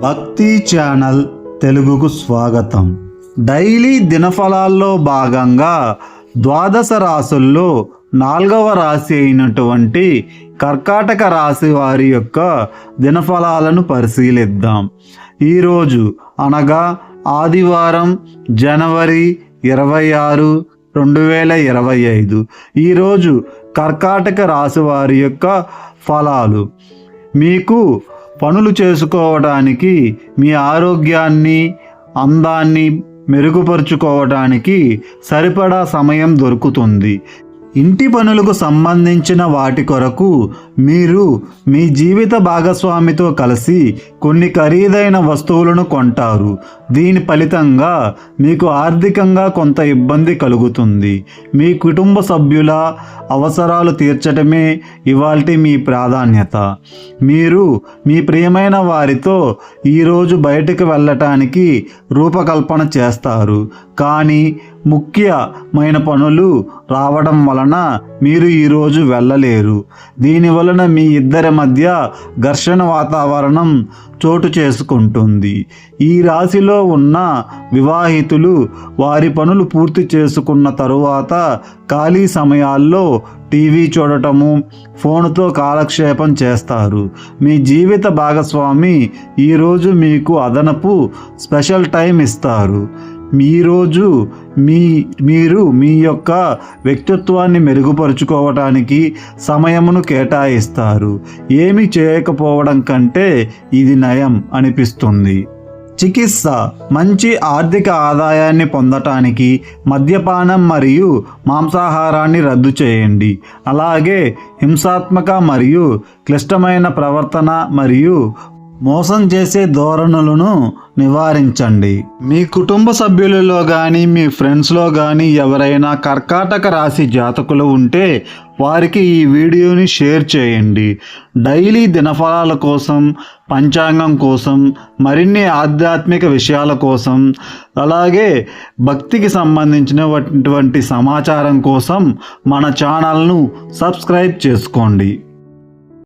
భక్తి ఛానల్ తెలుగుకు స్వాగతం. డైలీ దినఫలాల్లో భాగంగా ద్వాదశ రాశుల్లో 4వ రాశి అయినటువంటి కర్కాటక రాశి వారి యొక్క దినఫలాలను పరిశీలిద్దాం. ఈరోజు అనగా ఆదివారం జనవరి 26, 2025. ఈరోజు కర్కాటక రాశి వారి యొక్క ఫలాలు. మీకు పనులు చేసుకోవడానికి, మీ ఆరోగ్యాన్ని, అందాన్ని మెరుగుపరుచుకోవడానికి సరిపడా సమయం దొరుకుతుంది. ఇంటి పనులకు సంబంధించిన వాటి కొరకు మీరు మీ జీవిత భాగస్వామితో కలిసి కొన్ని ఖరీదైన వస్తువులను కొంటారు. దీని ఫలితంగా మీకు ఆర్థికంగా కొంత ఇబ్బంది కలుగుతుంది. మీ కుటుంబ సభ్యుల అవసరాలు తీర్చడమే ఇవాల్టి మీ ప్రాధాన్యత. మీరు మీ ప్రియమైన వారితో ఈరోజు బయటకు వెళ్ళటానికి రూపకల్పన చేస్తారు. కానీ ముఖ్యమైన పనులు రావడం వలన మీరు ఈరోజు వెళ్ళలేరు. దీని వలన మీ ఇద్దరి మధ్య ఘర్షణ వాతావరణం చోటు చేసుకుంటుంది. ఈ రాశిలో ఉన్న వివాహితులు వారి పనులు పూర్తి చేసుకున్న తరువాత ఖాళీ సమయాల్లో టీవీ చూడటము, ఫోన్తో కాలక్షేపం చేస్తారు. మీ జీవిత భాగస్వామి ఈరోజు మీకు అదనపు స్పెషల్ టైం ఇస్తారు. ఈరోజు మీరు మీ యొక్క వ్యక్తిత్వాన్ని మెరుగుపరుచుకోవడానికి సమయమును కేటాయిస్తారు. ఏమి చేయకపోవడం కంటే ఇది నయం అనిపిస్తుంది. చికిత్స. మంచి ఆర్థిక ఆదాయాన్ని పొందటానికి మద్యపానం మరియు మాంసాహారాన్ని రద్దు చేయండి. అలాగే హింసాత్మక మరియు క్లిష్టమైన ప్రవర్తన మరియు మోసం చేసే ధోరణులను నివారించండి. మీ కుటుంబ సభ్యులలో కానీ మీ ఫ్రెండ్స్లో కానీ ఎవరైనా కర్కాటక రాశి జాతకులు ఉంటే వారికి ఈ వీడియోని షేర్ చేయండి. డైలీ దినఫలాల కోసం, పంచాంగం కోసం, మరిన్ని ఆధ్యాత్మిక విషయాల కోసం, అలాగే భక్తికి సంబంధించినటువంటి సమాచారం కోసం మన ఛానల్ను సబ్స్క్రైబ్ చేసుకోండి.